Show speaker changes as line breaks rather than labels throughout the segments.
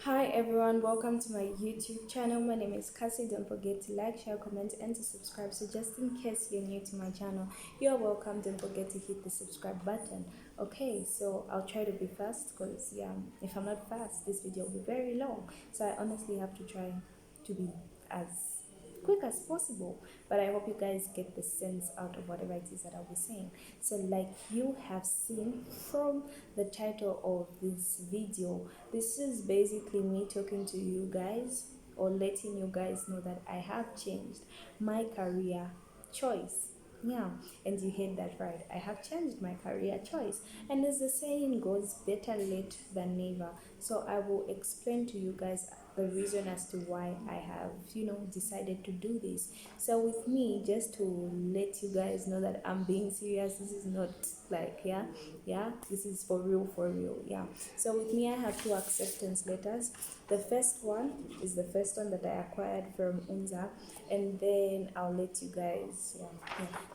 Hi everyone, welcome to my YouTube channel. My name is Cassie. Don't forget to like, share, comment, and to subscribe. So just in case you're new to my channel, you're welcome. Don't forget to hit the subscribe button. Okay, so I'll try to be fast because if I'm not fast, this video will be very long. So I honestly have to try to be as quick as possible, but I hope you guys get the sense out of whatever it is that I'll be saying. So like you have seen from the title of this video, this is basically me talking to you guys or letting you guys know that I have changed my career choice. Yeah, and you heard that right. I have changed my career choice. And as the saying goes, better late than never. So I will explain to you guys the reason as to why I have, decided to do this. So with me, just to let you guys know that I'm being serious, this is not like, this is for real, yeah. So with me, I have two acceptance letters. The first one is the first one that I acquired from UNZA, and then I'll let you guys,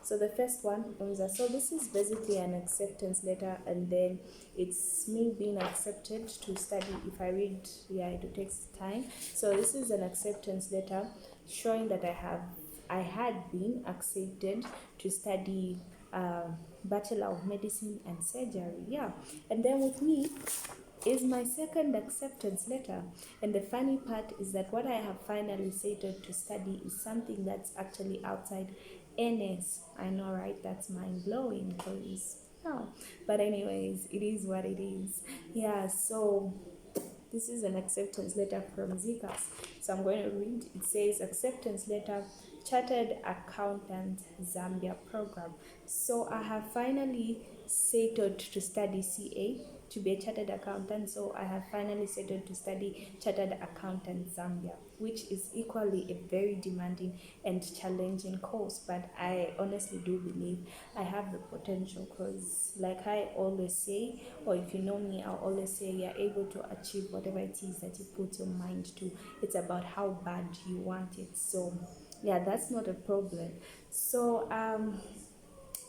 So the first one, UNZA. So this is basically an acceptance letter, and then it's me being accepted to study. If I read, it takes time. So this is an acceptance letter showing that I had been accepted to study Bachelor of Medicine and Surgery. Yeah, and then with me is my second acceptance letter. And the funny part is that what I have finally settled to study is something that's actually outside NS. I know, right? That's mind blowing because but anyways, it is what it is. Yeah, so this is an acceptance letter from ZCAS. So I'm going to read. It says acceptance letter, Chartered Accountant Zambia program. So I have finally settled to study CA to be a chartered accountant. So I have finally settled to study Chartered Accountant Zambia, which is equally a very demanding and challenging course. But I honestly do believe I have the potential because, like I always say, or if you know me, I'll always say you're able to achieve whatever it is that you put your mind to. It's about how bad you want it. So yeah, that's not a problem. So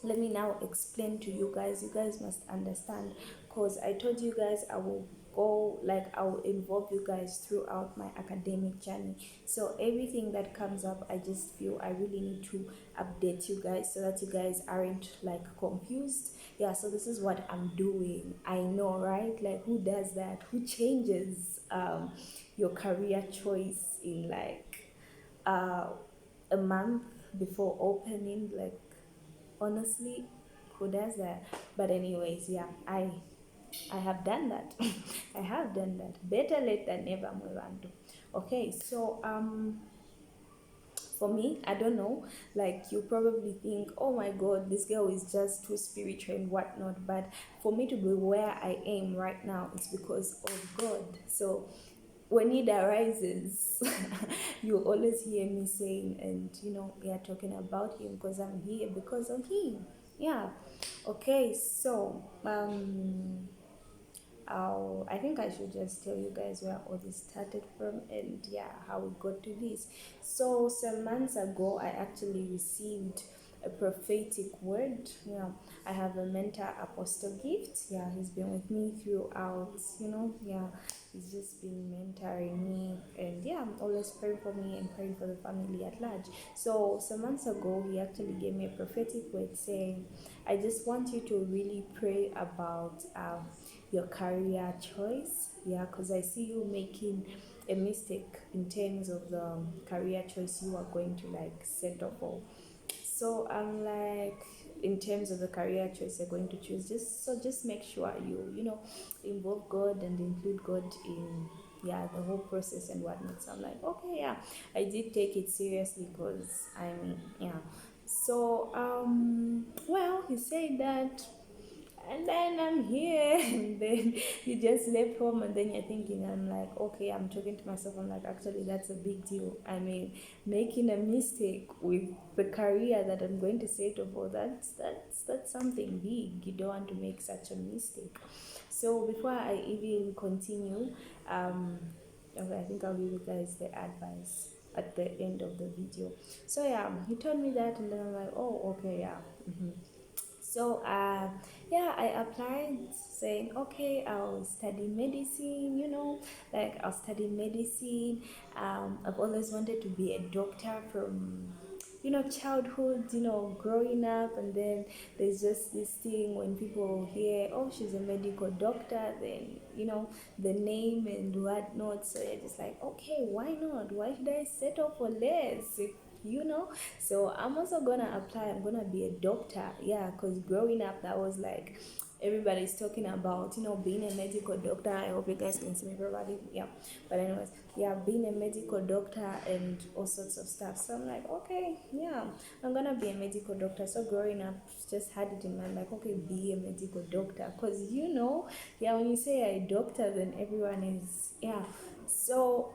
let me now explain to you guys. You guys must understand because I told you guys I will go, like I will involve you guys throughout my academic journey. So everything that comes up, I just feel I really need to update you guys so that you guys aren't like confused. Yeah, so this is what I'm doing. I know, right? Like, who does that? Who changes your career choice in like a month before opening? Like, honestly, who does that? But anyways, I have done that. I have done that. Better late than never, Mwevantu. Okay, so for me, I don't know, like you probably think, oh my god, this girl is just too spiritual and whatnot, but for me to be where I am right now, it's because of God. So when need arises, you always hear me saying, and we are talking about him because I'm here because of him. Yeah. Okay, so I think I should just tell you guys where all this started from and how we got to this. So some months ago, I actually received a prophetic word. I have a mentor, Apostle Gift. He's been with me throughout. He's just been mentoring me, and I'm always praying for me and praying for the family at large. So some months ago, he actually gave me a prophetic word saying, I just want you to really pray about your career choice. Because I see you making a mistake in terms of the career choice you are going to like settle for. So I'm like, in terms of the career choice you're going to choose, just make sure you involve God and include God in the whole process and whatnot. So I'm like, okay, I did take it seriously because so well, he said that, and then I'm here, and then you just left home, and then you're thinking, I'm like, okay, I'm talking to myself, I'm like, actually, that's a big deal. I mean, making a mistake with the career that I'm going to settle for, that's something big. You don't want to make such a mistake. So before I even continue, okay, I think I'll give you guys the advice at the end of the video. So he told me that, and then I'm like, oh, okay, So yeah, I applied saying, okay, I'll study medicine, like I'll study medicine. I've always wanted to be a doctor from childhood, growing up. And then there's just this thing when people hear, oh, she's a medical doctor, then the name and whatnot. So you're just like, okay, why not? Why should I settle for less? you know so I'm also gonna apply. I'm gonna be a doctor, yeah, because growing up that was like everybody's talking about being a medical doctor. I hope you guys can see me properly, yeah. But anyways, yeah, being a medical doctor and all sorts of stuff. So I'm like, okay, yeah, I'm gonna be a medical doctor. So growing up, just had it in mind, like, okay, be a medical doctor, because yeah, when you say a doctor, then everyone is, yeah. So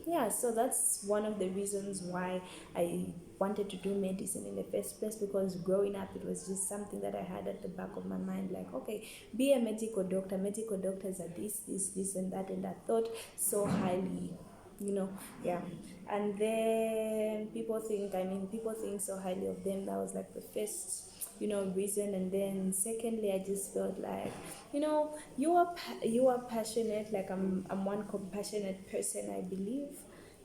yeah, so that's one of the reasons why I wanted to do medicine in the first place, because growing up it was just something that I had at the back of my mind, like, okay, be a medical doctor. Medical doctors are this and that, and I thought so highly, yeah. And then people think so highly of them. That was like the first reason. And then secondly, I just felt like you are passionate, like I'm one compassionate person, I believe,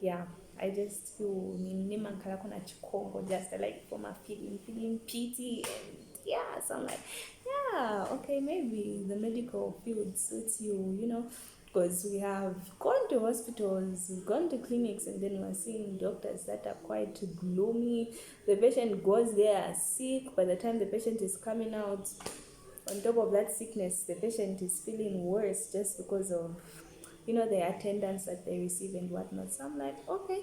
yeah. I just feel nimankala kuna chikongo, just like for my feeling pity. And yeah, so I'm like, yeah, okay, maybe the medical field suits you, because we have gone to hospitals, we've gone to clinics, and then we're seeing doctors that are quite gloomy. The patient goes there sick. By the time the patient is coming out, on top of that sickness, the patient is feeling worse just because of the attendance that they receive and whatnot. So I'm like, okay,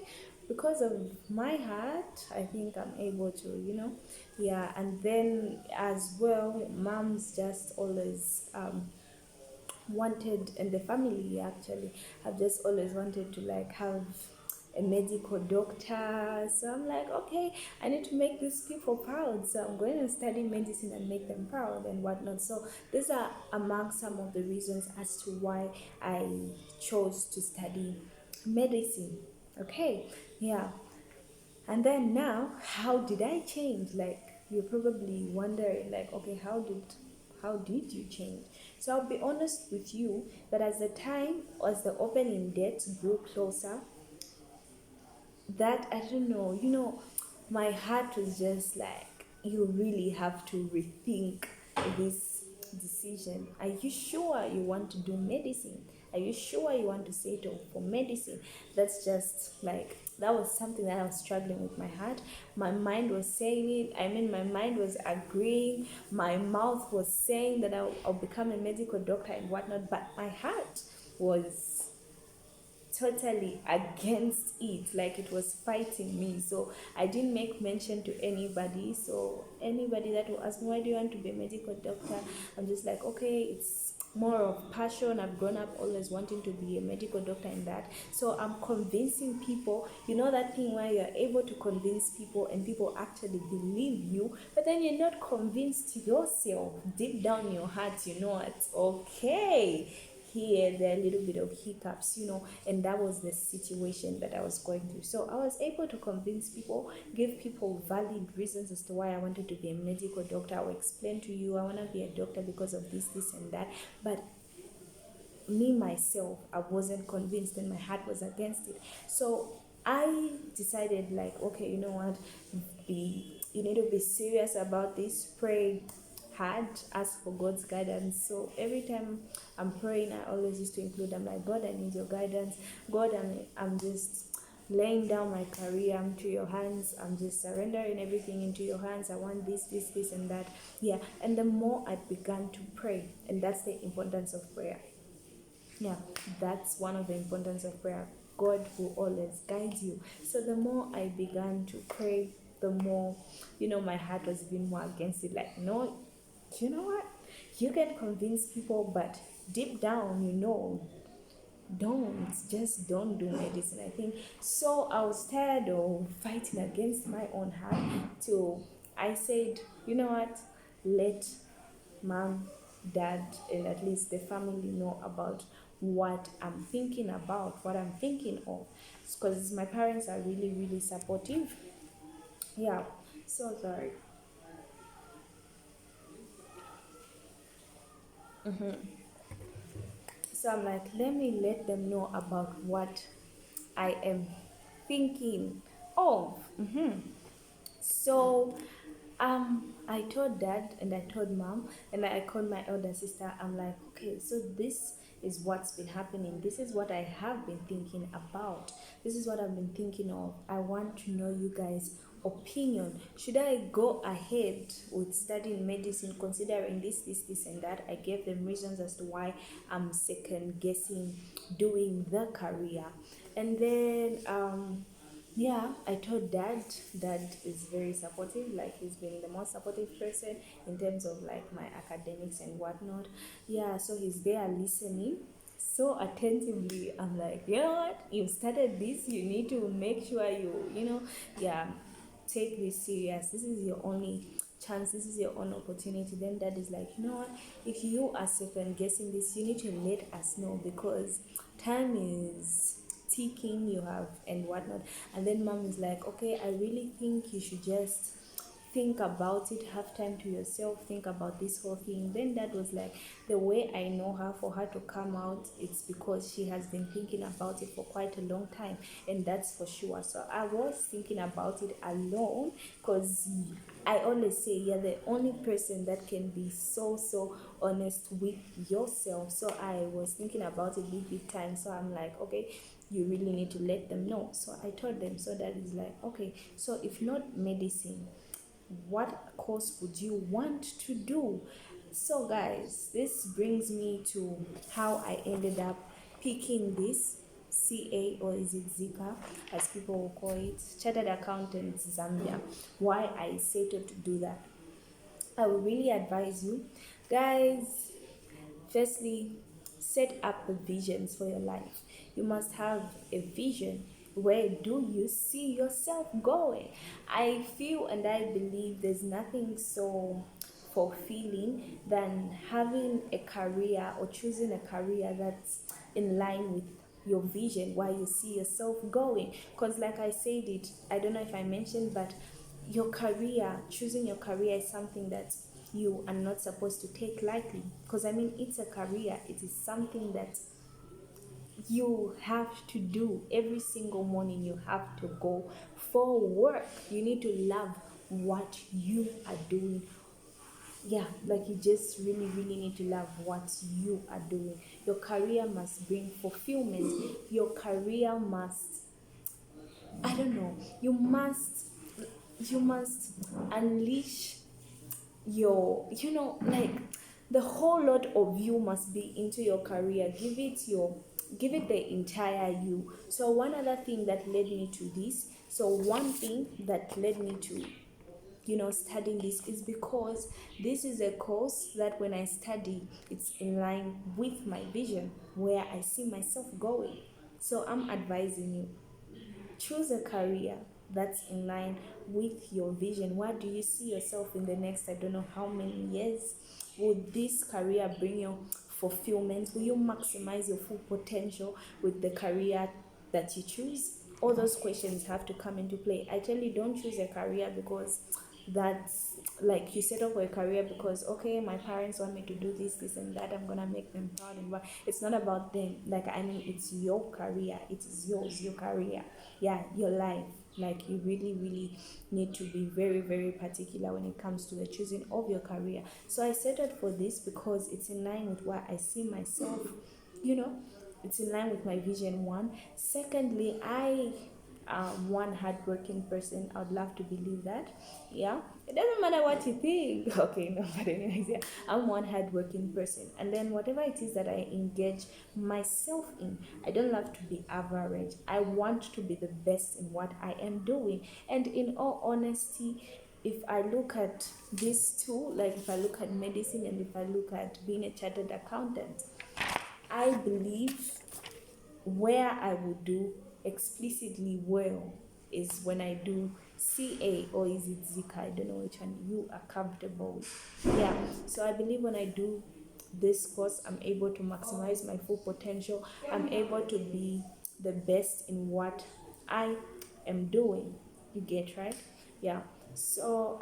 because of my heart, I think I'm able to, yeah. And then as well, moms just always wanted, and the family actually have just always wanted to like have a medical doctor. So I'm like, okay, I need to make these people proud, so I'm going to study medicine and make them proud and whatnot. So these are among some of the reasons as to why I chose to study medicine. Okay, yeah. And then now, how did I change? Like, you're probably wondering, like, okay, how did you change? So I'll be honest with you that as the opening dates grew closer, that I don't know, my heart was just like, you really have to rethink this decision. Are you sure you want to do medicine? Are you sure you want to settle for medicine? That's just like, that was something that I was struggling with my heart. My mind was saying it. My mind was agreeing. My mouth was saying that I'll become a medical doctor and whatnot. But my heart was totally against it, like it was fighting me. So I didn't make mention to anybody. So anybody that will ask me, why do you want to be a medical doctor, I'm just like, okay, it's more of passion. I've grown up always wanting to be a medical doctor and that. So I'm convincing people, that thing where you're able to convince people and people actually believe you, but then you're not convinced yourself. Deep down in your heart, it's okay, here there are a little bit of hiccups, and that was the situation that I was going through. So I was able to convince people, give people valid reasons as to why I wanted to be a medical doctor. I will explain to you, I want to be a doctor because of this and that. But me myself, I wasn't convinced, and my heart was against it. So I decided, like, okay, you know what, you need to be serious about this. Pray hard, ask for God's guidance. So every time I'm praying, I always used to include, I'm like, God, I need your guidance. God, I'm just laying down my career into your hands. I'm just surrendering everything into your hands. I want this and that. Yeah. And the more I began to pray, and that's the importance of prayer. Yeah, that's one of the importance of prayer. God will always guide you. So the more I began to pray, the more, my heart was even more against it. Like, no, you know what? You can convince people, but deep down, don't do medicine. I think so. I was tired of fighting against my own heart, till I said, you know what? Let mom, dad, and at least the family know about what I'm thinking about, what I'm thinking of, because my parents are really, really supportive. Yeah. So sorry. So I'm like, let me let them know about what I am thinking of. So I told dad and I told mom and I called my elder sister. I'm like, okay, so this is what's been happening. This is what I have been thinking about. This is what I've been thinking of. I want to know you guys' opinion. Should I go ahead with studying medicine considering this, and that? I gave them reasons as to why I'm second guessing doing the career. And then yeah, I told dad. Dad is very supportive. Like, he's been the most supportive person in terms of like my academics and whatnot. Yeah, so he's there listening so attentively. I'm like, you know what? You started this. You need to make sure yeah, take this serious. This is your only chance. This is your own opportunity. Then dad is like, you know what? If you are second guessing this, you need to let us know because time is ticking, you have and whatnot. And then mom is like, okay, I really think you should just think about it, have time to yourself, think about this whole thing. Then that was like, the way I know her, for her to come out, it's because she has been thinking about it for quite a long time, and that's for sure. So I was thinking about it alone because I always say you're the only person that can be so honest with yourself. So I was thinking about it big time. So I'm like, okay, you really need to let them know. So I told them. So that is like, okay, so if not medicine, what course would you want to do? So guys, this brings me to how I ended up picking this CA, or is it Zika as people will call it, Chartered Accountant Zambia. Why I settled to do that. I would really advise you guys, firstly, set up the visions for your life. You must have a vision. Where do you see yourself going? I feel and I believe there's nothing so fulfilling than having a career or choosing a career that's in line with your vision, where you see yourself going. Because like I said it, I don't know if I mentioned, but your career, choosing your career is something that you are not supposed to take lightly. Because I mean, it's a career, it is something that you have to do every single morning. You have to go for work. You need to love what you are doing. Yeah, like, you just really need to love what you are doing. Your career must bring fulfillment. Your career must, I don't know, you must unleash your, like, the whole lot of you must be into your career. Give it the entire you. So one other thing that led me to this, so one thing that led me to studying this is because this is a course that when I study, it's in line with my vision, where I see myself going. So I'm advising you, choose a career that's in line with your vision. What do you see yourself in the next, I don't know how many years? Would this career bring you fulfillment? Will you maximize your full potential with the career that you choose? All those questions have to come into play. I tell you, don't choose a career because that's, like, you set up for a career because, okay, my parents want me to do this and that, I'm gonna make them proud. And what, it's not about them. Like, I mean, it's your career, it is yours, your career, yeah, your life. Like, you really need to be very particular when it comes to the choosing of your career. So I settled for this because it's in line with where I see myself, you know it's in line with my vision. One, secondly, I am one hardworking person. I would love to believe that. Yeah, it doesn't matter what you think. Okay, no, but anyways, yeah, I'm one hardworking person. And then whatever it is that I engage myself in, I don't love to be average. I want to be the best in what I am doing. And in all honesty, if I look at these two, like if I look at medicine and if I look at being a chartered accountant, I believe where I would do explicitly well is when I do CA, or is it Zika? I don't know which one you are comfortable with. Yeah, so I believe when I do this course, I'm able to maximize my full potential. I'm able to be the best in what I am doing. You get right? Yeah. So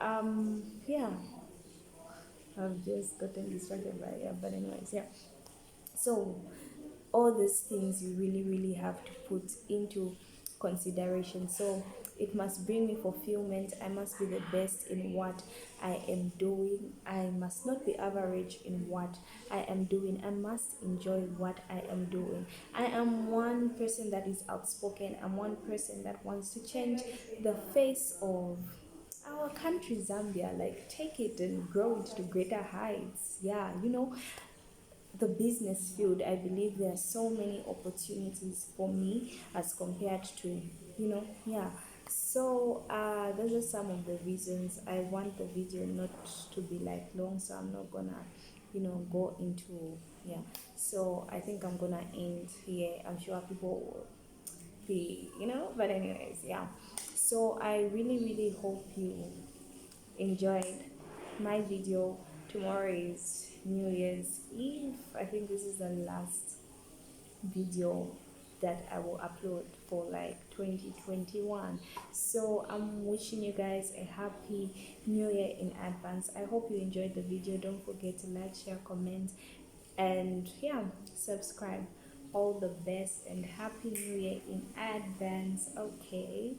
yeah, I've just gotten distracted by, yeah, but anyways, yeah. So all these things you really have to put into consideration. So it must bring me fulfillment. I must be the best in what I am doing. I must not be average in what I am doing. I must enjoy what I am doing. I am one person that is outspoken. I'm one person that wants to change the face of our country, Zambia. Like, take it and grow it to greater heights. Yeah, the business field, I believe there are so many opportunities for me as compared to, yeah. So those are some of the reasons. I want the video not to be like long, so I'm not gonna, go into, yeah. So I think I'm gonna end here. I'm sure people will be, but anyways, yeah. So I really hope you enjoyed my video. Tomorrow is New Year's Eve. I think this is the last video that I will upload for like 2021. So I'm wishing you guys a happy new year in advance. I hope you enjoyed the video. Don't forget to like, share, comment, and yeah, subscribe. All the best and happy new year in advance. Okay.